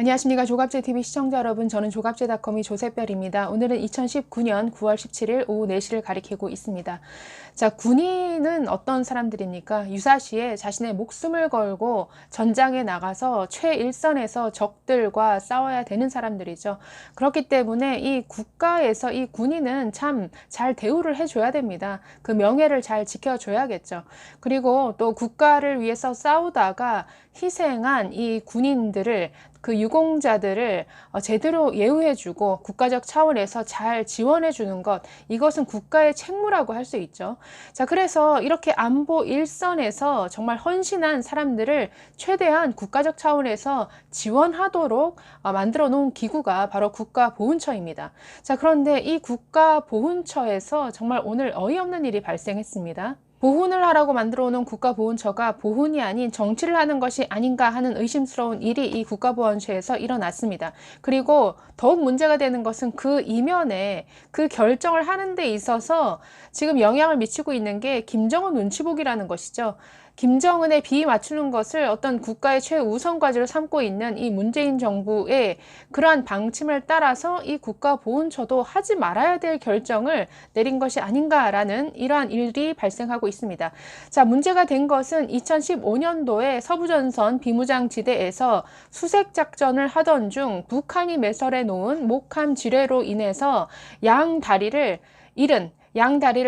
안녕하십니까. 조갑제TV 시청자 여러분, 저는 조갑제닷컴의 조셉별입니다. 오늘은 2019년 9월 17일 오후 4시를 가리키고 있습니다. 자, 군인은 어떤 사람들입니까? 유사시에 자신의 목숨을 걸고 전장에 나가서 최일선에서 적들과 싸워야 되는 사람들이죠. 그렇기 때문에 이 국가에서 이 군인은 참 잘 대우를 해줘야 됩니다. 그 명예를 잘 지켜줘야겠죠. 그리고 또 국가를 위해서 싸우다가 희생한 이 군인들을, 그 유공자들을 제대로 예우해주고 국가적 차원에서 잘 지원해주는 것, 이것은 국가의 책무라고 할 수 있죠. 자, 그래서 이렇게 안보 일선에서 정말 헌신한 사람들을 최대한 국가적 차원에서 지원하도록 만들어 놓은 기구가 바로 국가보훈처입니다. 자, 그런데 이 국가보훈처에서 정말 오늘 어이없는 일이 발생했습니다. 보훈을 하라고 만들어 놓은 국가보훈처가 보훈이 아닌 정치를 하는 것이 아닌가 하는 의심스러운 일이 이 국가보훈처에서 일어났습니다. 그리고 더욱 문제가 되는 것은 그 이면에 그 결정을 하는 데 있어서 지금 영향을 미치고 있는 게 김정은 눈치 보기라는 것이죠. 김정은에 비위 맞추는 것을 어떤 국가의 최우선 과제로 삼고 있는 이 문재인 정부의 그러한 방침을 따라서 이 국가보훈처도 하지 말아야 될 결정을 내린 것이 아닌가라는 이러한 일이 발생하고 있습니다. 자, 문제가 된 것은 2015년도에 서부전선 비무장지대에서 수색작전을 하던 중 북한이 매설해 놓은 목함 지뢰로 인해서 양 다리를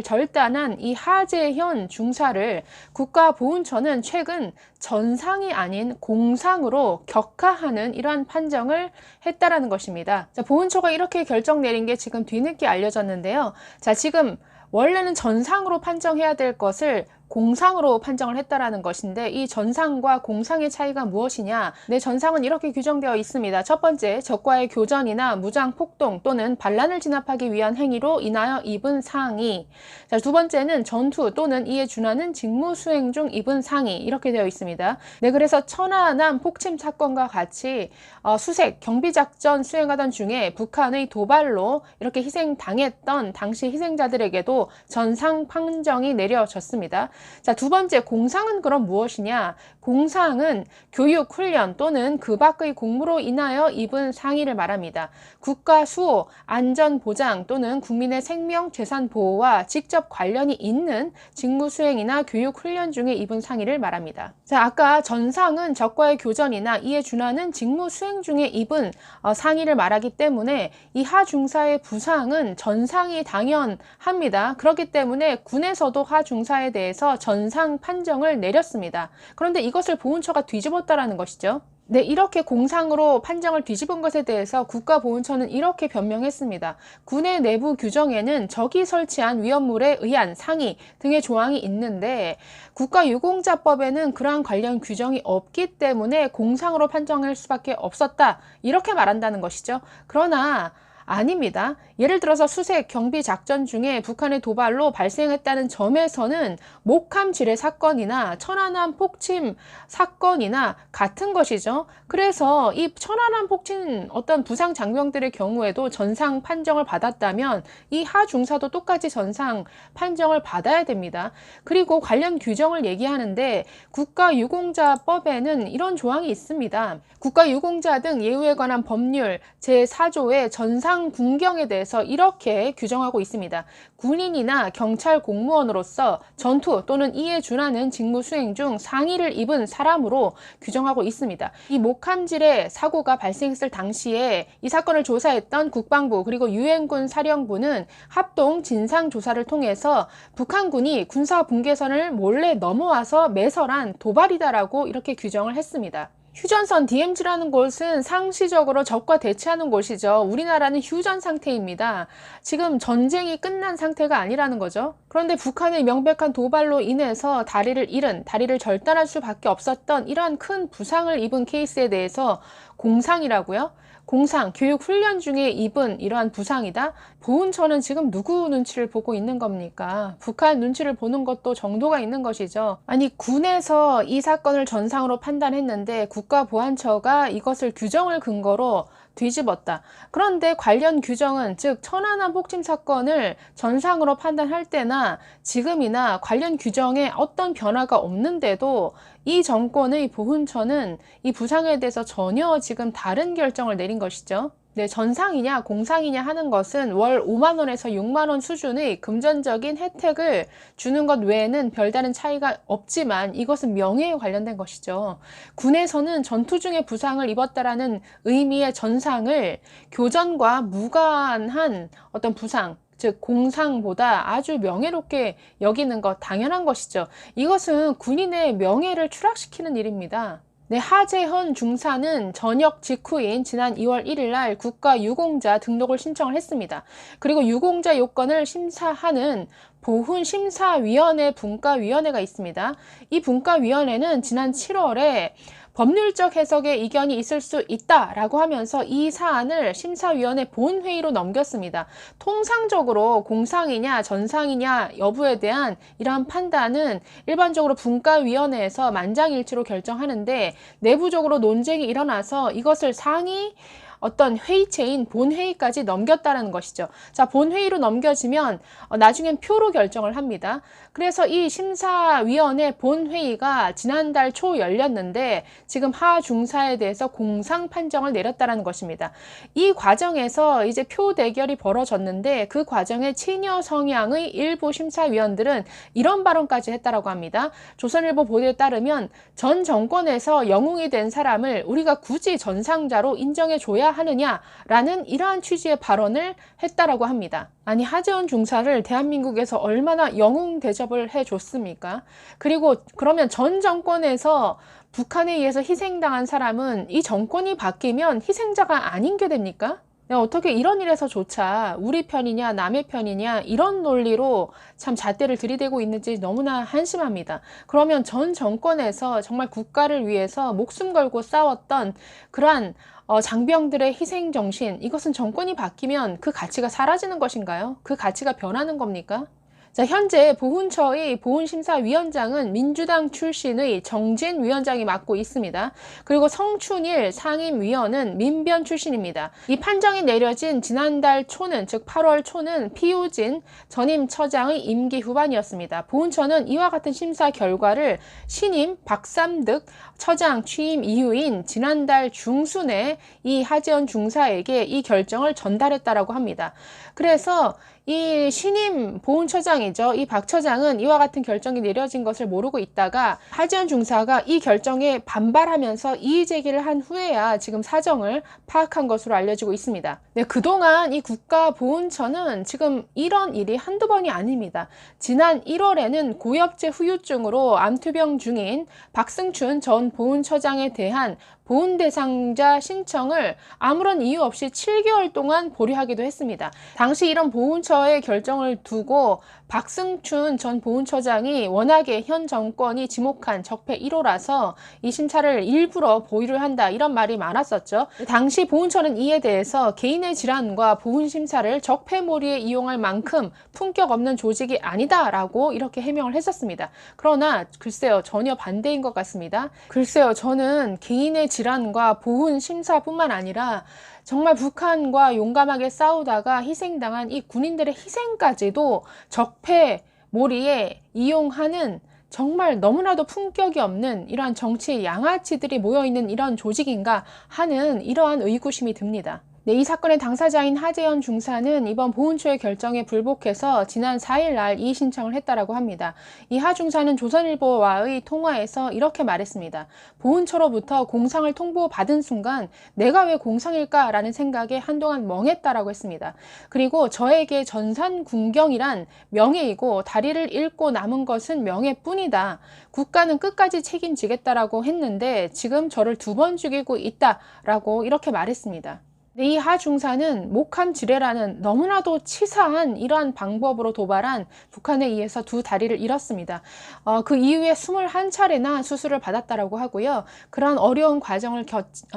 절단한 이 하재현 중사를 국가보훈처는 최근 전상이 아닌 공상으로 격하하는 이러한 판정을 했다라는 것입니다. 자, 보훈처가 이렇게 결정 내린 게 지금 뒤늦게 알려졌는데요. 자, 지금 원래는 전상으로 판정해야 될 것을 공상으로 판정을 했다라는 것인데, 이 전상과 공상의 차이가 무엇이냐? 네, 전상은 이렇게 규정되어 있습니다. 첫 번째, 적과의 교전이나 무장 폭동 또는 반란을 진압하기 위한 행위로 인하여 입은 상해. 자, 두 번째는 전투 또는 이에 준하는 직무 수행 중 입은 상해, 이렇게 되어 있습니다. 네, 그래서 천안함 폭침 사건과 같이 수색 경비작전 수행하던 중에 북한의 도발로 이렇게 희생당했던 당시 희생자들에게도 전상 판정이 내려졌습니다. 자, 두 번째, 공상은 그럼 무엇이냐? 공상은 교육, 훈련 또는 그 밖의 공무로 인하여 입은 상해를 말합니다. 국가 수호, 안전 보장 또는 국민의 생명, 재산 보호와 직접 관련이 있는 직무 수행이나 교육, 훈련 중에 입은 상해를 말합니다. 자, 아까 전상은 적과의 교전이나 이에 준하는 직무 수행 중에 입은 상해를 말하기 때문에 이 하중사의 부상은 전상이 당연합니다. 그렇기 때문에 군에서도 하중사에 대해서 전상 판정을 내렸습니다. 그런데 이것을 보훈처가 뒤집었다라는 것이죠. 네, 이렇게 공상으로 판정을 뒤집은 것에 대해서 국가보훈처는 이렇게 변명했습니다. 군의 내부 규정에는 적이 설치한 위험물에 의한 상해 등의 조항이 있는데 국가유공자법에는 그러한 관련 규정이 없기 때문에 공상으로 판정할 수밖에 없었다, 이렇게 말한다는 것이죠. 그러나 아닙니다. 예를 들어서 수색, 경비 작전 중에 북한의 도발로 발생했다는 점에서는 목함 지뢰 사건이나 천안함 폭침 사건이나 같은 것이죠. 그래서 이 천안함 폭침 어떤 부상 장병들의 경우에도 전상 판정을 받았다면 이 하중사도 똑같이 전상 판정을 받아야 됩니다. 그리고 관련 규정을 얘기하는데 국가유공자법에는 이런 조항이 있습니다. 국가유공자 등 예우에 관한 법률 제4조의 전상 군경에 대해서 이렇게 규정하고 있습니다. 군인이나 경찰 공무원으로서 전투 또는 이에 준하는 직무 수행 중 상해를 입은 사람으로 규정하고 있습니다. 이 목함지뢰 사고가 발생했을 당시에 이 사건을 조사했던 국방부 그리고 유엔군 사령부는 합동 진상조사를 통해서 북한군이 군사분계선을 몰래 넘어와서 매설한 도발이다라고 이렇게 규정을 했습니다. 휴전선 DMZ라는 곳은 상시적으로 적과 대치하는 곳이죠. 우리나라는 휴전 상태입니다. 지금 전쟁이 끝난 상태가 아니라는 거죠. 그런데 북한의 명백한 도발로 인해서 다리를 절단할 수밖에 없었던 이러한 큰 부상을 입은 케이스에 대해서 공상이라고요? 공상, 교육 훈련 중에 입은 이러한 부상이다? 보훈처는 지금 누구 눈치를 보고 있는 겁니까? 북한 눈치를 보는 것도 정도가 있는 것이죠. 아니, 군에서 이 사건을 전상으로 판단했는데 국가보안처가 이것을 규정을 근거로 뒤집었다. 그런데 관련 규정은, 즉 천안함 폭침 사건을 전상으로 판단할 때나 지금이나 관련 규정에 어떤 변화가 없는데도 이 정권의 보훈처는 이 부상에 대해서 전혀 지금 다른 결정을 내린 것이죠. 네, 전상이냐 공상이냐 하는 것은 월 5만 원에서 6만 원 수준의 금전적인 혜택을 주는 것 외에는 별다른 차이가 없지만 이것은 명예에 관련된 것이죠. 군에서는 전투 중에 부상을 입었다라는 의미의 전상을 교전과 무관한 어떤 부상, 즉 공상보다 아주 명예롭게 여기는 것 당연한 것이죠. 이것은 군인의 명예를 추락시키는 일입니다. 네, 하재현 중사는 전역 직후인 지난 2월 1일 날 국가유공자 등록을 신청을 했습니다. 그리고 유공자 요건을 심사하는 보훈심사위원회 분과위원회가 있습니다. 이 분과위원회는 지난 7월에 법률적 해석에 이견이 있을 수 있다라고 하면서 이 사안을 심사위원회 본회의로 넘겼습니다. 통상적으로 공상이냐 전상이냐 여부에 대한 이러한 판단은 일반적으로 분과위원회에서 만장일치로 결정하는데 내부적으로 논쟁이 일어나서 이것을 상위 어떤 회의체인 본회의까지 넘겼다는 것이죠. 자, 본회의로 넘겨지면 나중엔 표로 결정을 합니다. 그래서 이 심사위원회 본회의가 지난달 초 열렸는데 지금 하 중사에 대해서 공상 판정을 내렸다는 것입니다. 이 과정에서 이제 표 대결이 벌어졌는데 그 과정에 친여 성향의 일부 심사위원들은 이런 발언까지 했다라고 합니다. 조선일보 보도에 따르면 전 정권에서 영웅이 된 사람을 우리가 굳이 전상자로 인정해줘야 하느냐라는 이러한 취지의 발언을 했다라고 합니다. 아니, 하재헌 중사를 대한민국에서 얼마나 영웅 대접을 해줬습니까? 그리고 그러면 전 정권에서 북한에 의해서 희생당한 사람은 이 정권이 바뀌면 희생자가 아닌 게 됩니까? 어떻게 이런 일에서조차 우리 편이냐 남의 편이냐 이런 논리로 참 잣대를 들이대고 있는지 너무나 한심합니다. 그러면 전 정권에서 정말 국가를 위해서 목숨 걸고 싸웠던 그러한 장병들의 희생정신, 이것은 정권이 바뀌면 그 가치가 사라지는 것인가요? 그 가치가 변하는 겁니까? 자, 현재 보훈처의 보훈심사위원장은 민주당 출신의 정진 위원장이 맡고 있습니다. 그리고 성춘일 상임위원은 민변 출신입니다. 이 판정이 내려진 지난달 초는, 즉 8월 초는 피우진 전임 처장의 임기 후반이었습니다. 보훈처는 이와 같은 심사 결과를 신임 박삼득 처장 취임 이후인 지난달 중순에 이 하재헌 중사에게 이 결정을 전달했다라고 합니다. 그래서 이 신임 보훈처장이죠. 이 박 처장은 이와 같은 결정이 내려진 것을 모르고 있다가 하재헌 중사가 이 결정에 반발하면서 이의 제기를 한 후에야 지금 사정을 파악한 것으로 알려지고 있습니다. 네, 그동안 이 국가보훈처는 지금 이런 일이 한두 번이 아닙니다. 지난 1월에는 고엽제 후유증으로 암투병 중인 박승춘 전 보훈처장에 대한 보훈 대상자 신청을 아무런 이유 없이 7개월 동안 보류하기도 했습니다. 당시 이런 보훈처의 결정을 두고 박승춘 전 보훈처장이 워낙에 현 정권이 지목한 적폐 1호라서 이 심사를 일부러 보류를 한다, 이런 말이 많았었죠. 당시 보훈처는 이에 대해서 개인의 질환과 보훈 심사를 적폐몰이에 이용할 만큼 품격 없는 조직이 아니다라고 이렇게 해명을 했었습니다. 그러나 글쎄요, 전혀 반대인 것 같습니다. 글쎄요, 저는 개인의 질환과 보훈 심사뿐만 아니라 정말 북한과 용감하게 싸우다가 희생당한 이 군인들의 희생까지도 적폐 몰이에 이용하는 정말 너무나도 품격이 없는 이러한 정치 양아치들이 모여있는 이런 조직인가 하는 이러한 의구심이 듭니다. 네, 이 사건의 당사자인 하재헌 중사는 이번 보훈처의 결정에 불복해서 지난 4일 날 이의 신청을 했다라고 합니다. 이 하 중사는 조선일보와의 통화에서 이렇게 말했습니다. 보훈처로부터 공상을 통보받은 순간 내가 왜 공상일까라는 생각에 한동안 멍했다라고 했습니다. 그리고 저에게 전산군경이란 명예이고 다리를 잃고 남은 것은 명예뿐이다. 국가는 끝까지 책임지겠다라고 했는데 지금 저를 2번 죽이고 있다라고 이렇게 말했습니다. 이 하 중사는 목함지뢰라는 너무나도 치사한 이러한 방법으로 도발한 북한에 의해서 2 다리를 잃었습니다. 그 이후에 21차례나 수술을 받았다라고 하고요. 그러한 어려운 과정을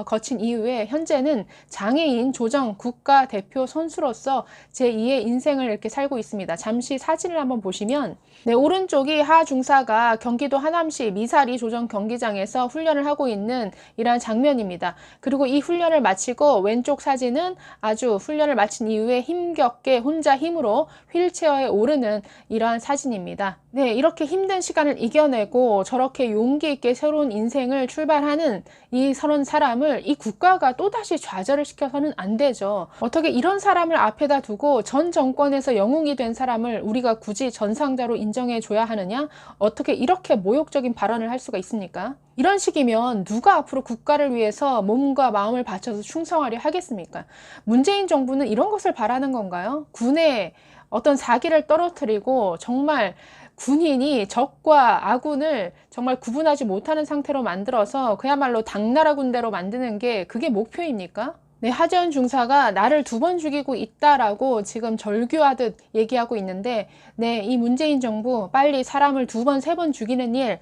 거친 이후에 현재는 장애인 조정 국가대표 선수로서 제2의 인생을 이렇게 살고 있습니다. 잠시 사진을 한번 보시면, 네, 오른쪽이 하 중사가 경기도 하남시 미사리 조정 경기장에서 훈련을 하고 있는 이러한 장면입니다. 그리고 이 훈련을 마치고 왼쪽 사진은 아주 훈련을 마친 이후에 힘겹게 혼자 힘으로 휠체어에 오르는 이러한 사진입니다. 네, 이렇게 힘든 시간을 이겨내고 저렇게 용기 있게 새로운 인생을 출발하는 이 서른 사람을 이 국가가 또다시 좌절을 시켜서는 안 되죠. 어떻게 이런 사람을 앞에다 두고 전 정권에서 영웅이 된 사람을 우리가 굳이 전상자로 인정해 줘야 하느냐? 어떻게 이렇게 모욕적인 발언을 할 수가 있습니까? 이런 식이면 누가 앞으로 국가를 위해서 몸과 마음을 바쳐서 충성하려 하겠습니까? 문재인 정부는 이런 것을 바라는 건가요? 군의 어떤 사기를 떨어뜨리고 정말 군인이 적과 아군을 정말 구분하지 못하는 상태로 만들어서 그야말로 당나라 군대로 만드는 게 그게 목표입니까? 네, 하재헌 중사가 나를 2번 죽이고 있다라고 지금 절규하듯 얘기하고 있는데, 네, 이 문재인 정부 빨리 사람을 2번, 3번 죽이는 일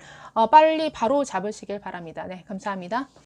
빨리 바로 잡으시길 바랍니다. 네, 감사합니다.